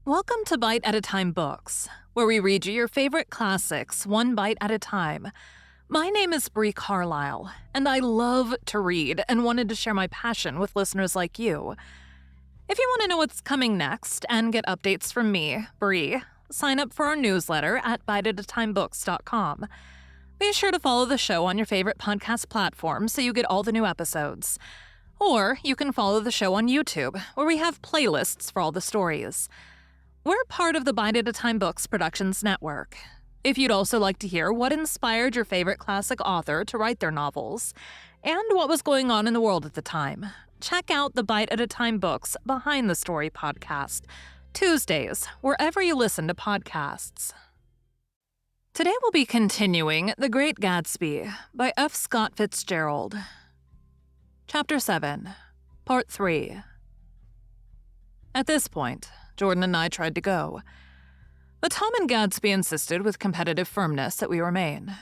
Welcome to Bite at a Time Books, where we read you your favorite classics one bite at a time. My name is Bree Carlile, and I love to read and wanted to share my passion with listeners like you. If you want to know what's coming next and get updates from me, Bree, sign up for our newsletter at biteatatimebooks.com. Be sure to follow the show on your favorite podcast platform so you get all the new episodes. Or you can follow the show on YouTube, where we have playlists for all the stories. We're part of the Bite at a Time Books Productions Network. If you'd also like to hear what inspired your favorite classic author to write their novels, and what was going on in the world at the time, check out the Bite at a Time Books Behind the Story podcast, Tuesdays, wherever you listen to podcasts. Today we'll be continuing The Great Gatsby by F. Scott Fitzgerald. Chapter 7, Part 3. At this point, Jordan and I tried to go, but Tom and Gatsby insisted with competitive firmness that we remain,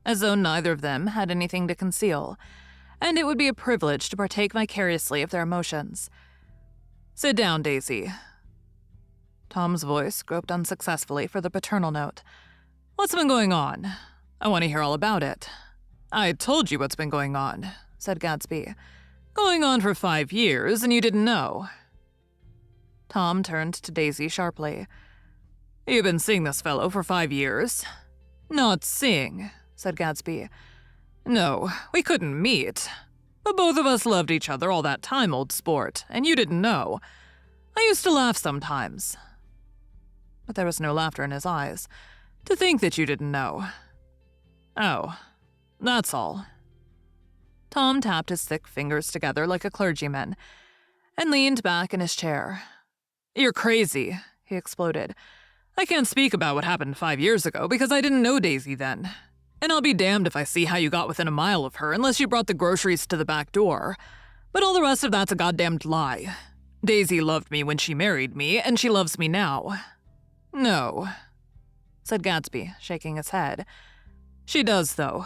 as though neither of them had anything to conceal, and it would be a privilege to partake vicariously of their emotions. "Sit down, Daisy." Tom's voice groped unsuccessfully for the paternal note. "What's been going on? I want to hear all about it." "I told you what's been going on," said Gatsby. "Going on for 5 years, and you didn't know." Tom turned to Daisy sharply. "You've been seeing this fellow for 5 years?" "Not seeing," said Gatsby. "No, we couldn't meet. But both of us loved each other all that time, old sport, and you didn't know. I used to laugh sometimes." But there was no laughter in his eyes. "To think that you didn't know." "Oh, that's all." Tom tapped his thick fingers together like a clergyman and leaned back in his chair. "You're crazy," he exploded. "I can't speak about what happened 5 years ago because I didn't know Daisy then. And I'll be damned if I see how you got within a mile of her unless you brought the groceries to the back door. But all the rest of that's a goddamned lie. Daisy loved me when she married me, and she loves me now." "No," said Gatsby, shaking his head. "She does, though.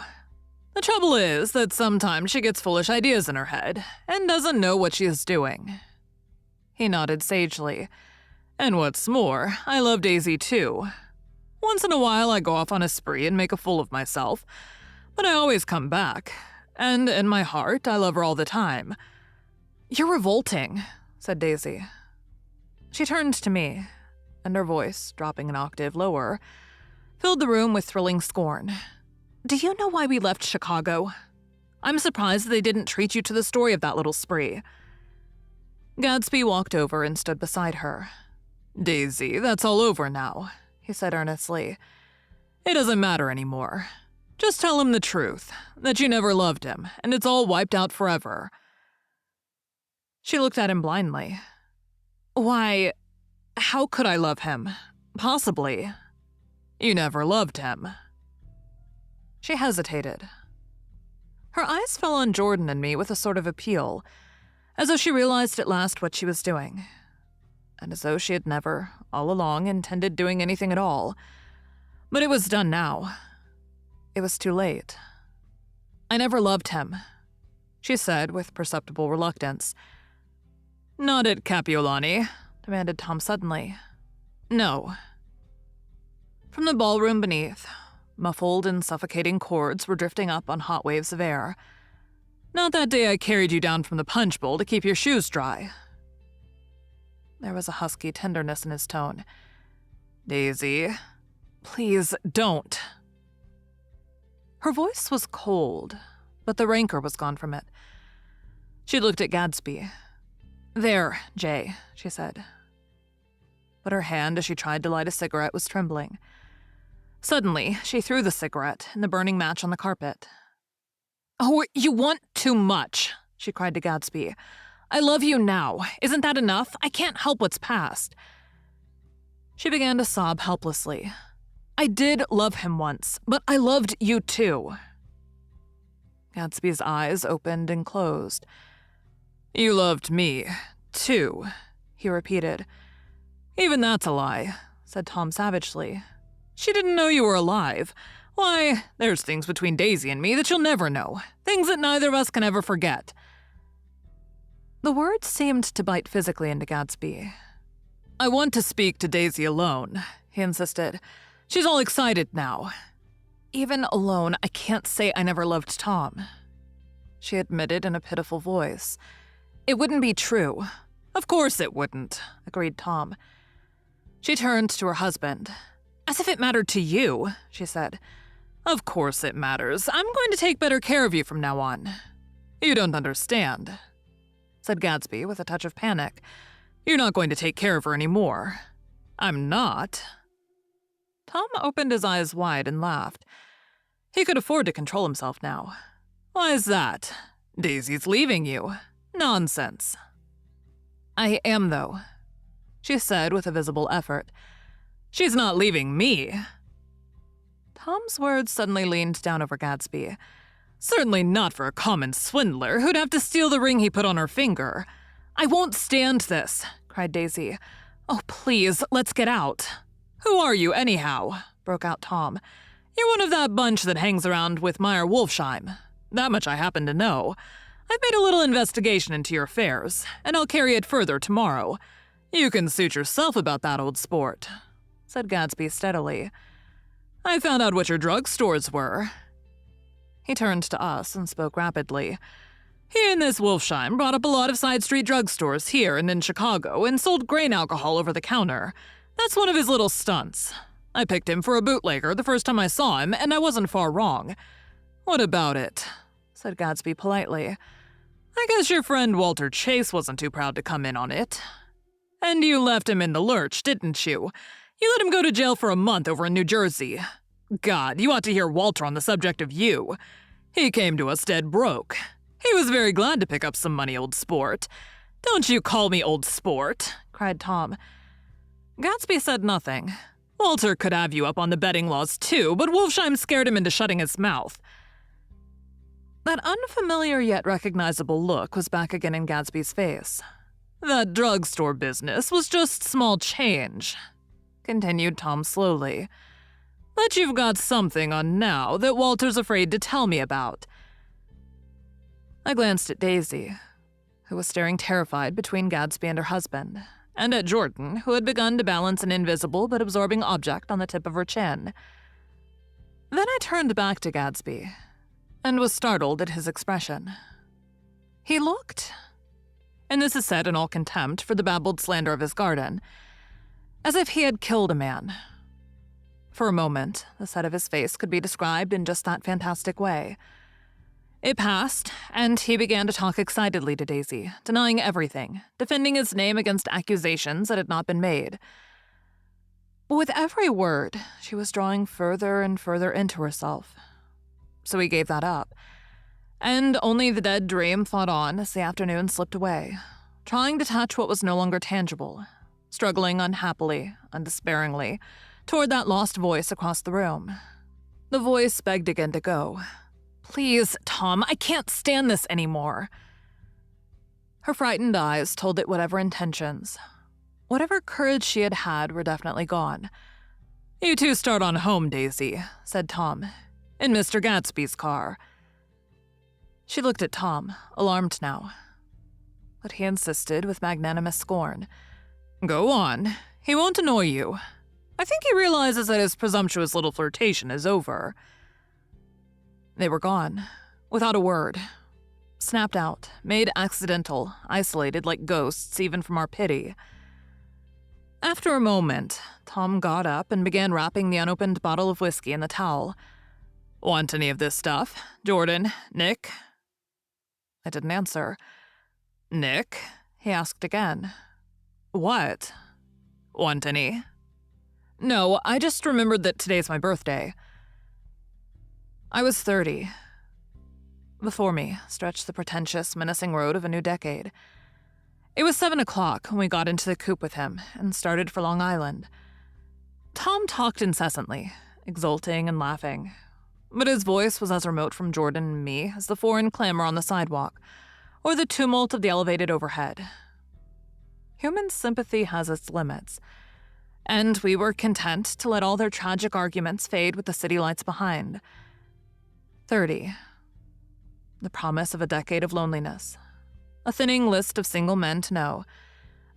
The trouble is that sometimes she gets foolish ideas in her head and doesn't know what she is doing." He nodded sagely. "And what's more, I love Daisy too. Once in a while I go off on a spree and make a fool of myself, but I always come back, and in my heart I love her all the time." "You're revolting," said Daisy. She turned to me, and her voice, dropping an octave lower, filled the room with thrilling scorn. "Do you know why we left Chicago? I'm surprised they didn't treat you to the story of that little spree." Gatsby walked over and stood beside her. "Daisy, that's all over now," he said earnestly. "It doesn't matter anymore. Just tell him the truth, that you never loved him, and it's all wiped out forever." She looked at him blindly. "Why, how could I love him? Possibly. You never loved him." She hesitated. Her eyes fell on Jordan and me with a sort of appeal, as though she realized at last what she was doing, and as though she had never, all along, intended doing anything at all. But it was done now. It was too late. "I never loved him," she said with perceptible reluctance. "Not at Capiolani?" demanded Tom suddenly. "No." From the ballroom beneath, muffled and suffocating chords were drifting up on hot waves of air. "Not that day I carried you down from the punch bowl to keep your shoes dry." There was a husky tenderness in his tone. "Daisy, please don't." Her voice was cold, but the rancor was gone from it. She looked at Gatsby. "There, Jay," she said. But her hand, as she tried to light a cigarette, was trembling. Suddenly, she threw the cigarette and the burning match on the carpet. "Oh, you want too much," she cried to Gatsby. "I love you now. Isn't that enough? I can't help what's past." She began to sob helplessly. "I did love him once, but I loved you too." Gatsby's eyes opened and closed. "You loved me, too," he repeated. "Even that's a lie," said Tom savagely. "She didn't know you were alive. Why, there's things between Daisy and me that you'll never know. Things that neither of us can ever forget." The words seemed to bite physically into Gatsby. I want to speak to Daisy alone, he insisted. She's all excited now. Even alone, I can't say I never loved Tom, she admitted in a pitiful voice. It wouldn't be true. Of course it wouldn't, agreed Tom. She turned to her husband. As if it mattered to you, she said. Of course it matters. I'm going to take better care of you from now on. You don't understand, said Gatsby with a touch of panic. You're not going to take care of her anymore. I'm not. Tom opened his eyes wide and laughed. He could afford to control himself now. Why is that? Daisy's leaving you. Nonsense. I am, though, she said with a visible effort. She's not leaving me. Tom's words suddenly leaned down over Gatsby. Certainly not for a common swindler who'd have to steal the ring he put on her finger. I won't stand this, cried Daisy. Oh, please, let's get out. Who are you, anyhow? Broke out Tom. You're one of that bunch that hangs around with Meyer Wolfsheim. That much I happen to know. I've made a little investigation into your affairs, and I'll carry it further tomorrow. You can suit yourself about that old sport, said Gatsby steadily. I found out what your drugstores were. He turned to us and spoke rapidly. He and this Wolfsheim brought up a lot of side street drugstores here and in Chicago and sold grain alcohol over the counter. That's one of his little stunts. I picked him for a bootlegger the first time I saw him, and I wasn't far wrong. What about it? Said Gatsby politely. I guess your friend Walter Chase wasn't too proud to come in on it. And you left him in the lurch, didn't you? You let him go to jail for a month over in New Jersey. God, you ought to hear Walter on the subject of you. He came to us dead broke. He was very glad to pick up some money, old sport. Don't you call me old sport, cried Tom. Gatsby said nothing. Walter could have you up on the betting laws too, but Wolfsheim scared him into shutting his mouth. That unfamiliar yet recognizable look was back again in Gatsby's face. That drugstore business was just small change, continued Tom slowly. But you've got something on now that Walter's afraid to tell me about. I glanced at Daisy, who was staring terrified between Gatsby and her husband, and at Jordan, who had begun to balance an invisible but absorbing object on the tip of her chin. Then I turned back to Gatsby, and was startled at his expression. He looked, and this is said in all contempt for the babbled slander of his garden, as if he had killed a man. For a moment, the set of his face could be described in just that fantastic way. It passed, and he began to talk excitedly to Daisy, denying everything, defending his name against accusations that had not been made. But with every word, she was drawing further and further into herself. So he gave that up, and only the dead dream fought on as the afternoon slipped away, trying to touch what was no longer tangible, struggling unhappily, undespairingly, toward that lost voice across the room. The voice begged again to go. Please, Tom, I can't stand this anymore. Her frightened eyes told it whatever intentions, whatever courage she had had were definitely gone. You two start on home, Daisy, said Tom, in Mr. Gatsby's car. She looked at Tom, alarmed now. But he insisted with magnanimous scorn. Go on. He won't annoy you. I think he realizes that his presumptuous little flirtation is over. They were gone, without a word. Snapped out, made accidental, isolated like ghosts even from our pity. After a moment, Tom got up and began wrapping the unopened bottle of whiskey in the towel. Want any of this stuff? Jordan? Nick? I didn't answer. Nick? He asked again. What? Want any? No, I just remembered that today's my birthday. I was 30. Before me stretched the pretentious, menacing road of a new decade. It was 7 o'clock when we got into the coupe with him and started for Long Island. Tom talked incessantly, exulting and laughing, but his voice was as remote from Jordan and me as the foreign clamor on the sidewalk or the tumult of the elevated overhead. Human sympathy has its limits, and we were content to let all their tragic arguments fade with the city lights behind. 30. The promise of a decade of loneliness. A thinning list of single men to know.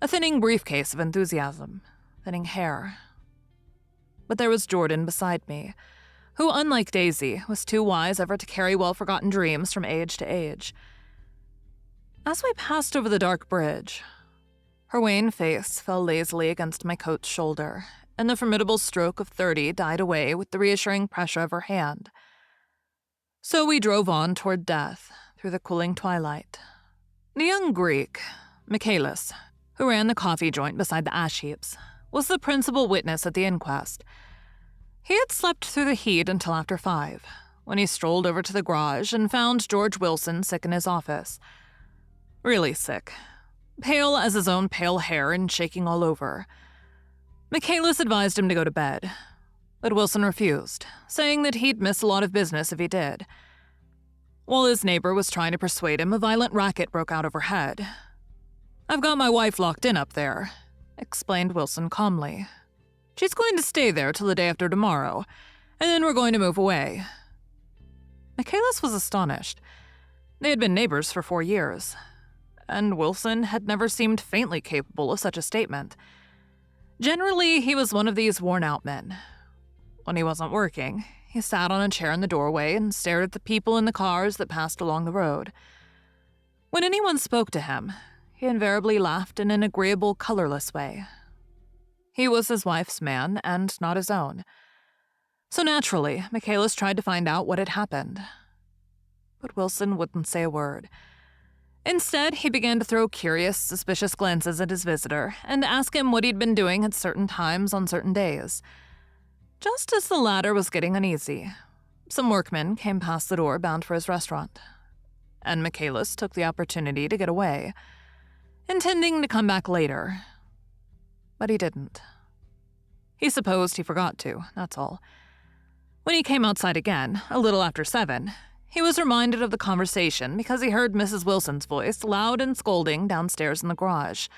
a thinning briefcase of enthusiasm, thinning hair. But there was Jordan beside me, who, unlike Daisy, was too wise ever to carry well-forgotten dreams from age to age. As we passed over the dark bridge, her wan face fell lazily against my coat's shoulder, and the formidable stroke of 30 died away with the reassuring pressure of her hand. So we drove on toward death, through the cooling twilight. The young Greek, Michaelis, who ran the coffee joint beside the ash heaps, was the principal witness at the inquest. He had slept through the heat until after 5, when he strolled over to the garage and found George Wilson sick in his office. Really sick. Pale as his own pale hair and shaking all over. Michaelis advised him to go to bed, but Wilson refused, saying that he'd miss a lot of business if he did. While his neighbor was trying to persuade him, a violent racket broke out overhead. "I've got my wife locked in up there," explained Wilson calmly. "She's going to stay there till the day after tomorrow, and then we're going to move away." Michaelis was astonished. They had been neighbors for 4 years, and Wilson had never seemed faintly capable of such a statement. Generally, he was one of these worn-out men. When he wasn't working, he sat on a chair in the doorway and stared at the people in the cars that passed along the road. When anyone spoke to him, he invariably laughed in an agreeable, colorless way. He was his wife's man and not his own. So naturally, Michaelis tried to find out what had happened. But Wilson wouldn't say a word. Instead, he began to throw curious, suspicious glances at his visitor and ask him what he'd been doing at certain times on certain days. Just as the latter was getting uneasy, some workmen came past the door bound for his restaurant, and Michaelis took the opportunity to get away, intending to come back later. But he didn't. He supposed he forgot to, that's all. When he came outside again, a little after 7, he was reminded of the conversation because he heard Mrs. Wilson's voice loud and scolding downstairs in the garage.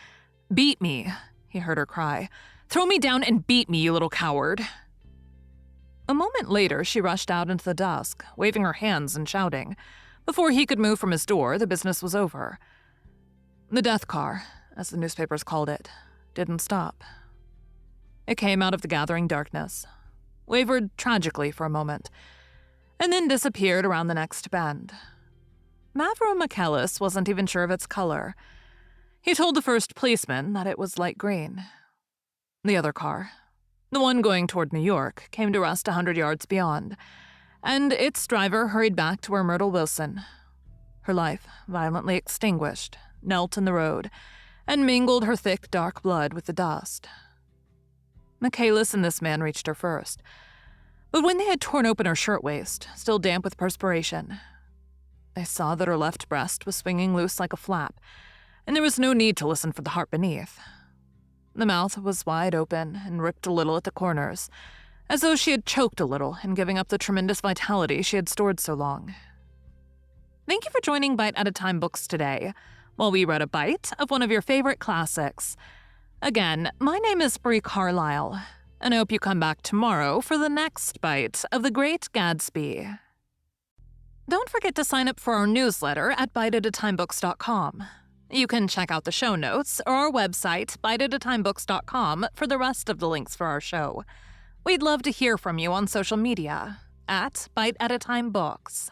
"Beat me," he heard her cry. "Throw me down and beat me, you little coward." A moment later, she rushed out into the dusk, waving her hands and shouting. Before he could move from his door, the business was over. The death car, as the newspapers called it, didn't stop. It came out of the gathering darkness, wavered tragically for a moment, and then disappeared around the next bend. Mavro Michaelis wasn't even sure of its color. He told the first policeman that it was light green. The other car, the one going toward New York, came to rest 100 yards beyond, and its driver hurried back to where Myrtle Wilson, her life violently extinguished, knelt in the road and mingled her thick, dark blood with the dust. Michaelis and this man reached her first, but when they had torn open her shirtwaist, still damp with perspiration, they saw that her left breast was swinging loose like a flap, and there was no need to listen for the heart beneath. The mouth was wide open and ripped a little at the corners, as though she had choked a little in giving up the tremendous vitality she had stored so long. Thank you for joining Bite at a Time Books today, while we read a bite of one of your favorite classics. Again, my name is Bree Carlile, and I hope you come back tomorrow for the next bite of The Great Gatsby. Don't forget to sign up for our newsletter at biteatatimebooks.com. You can check out the show notes or our website, biteatatimebooks.com, for the rest of the links for our show. We'd love to hear from you on social media at Bite at a Time Books.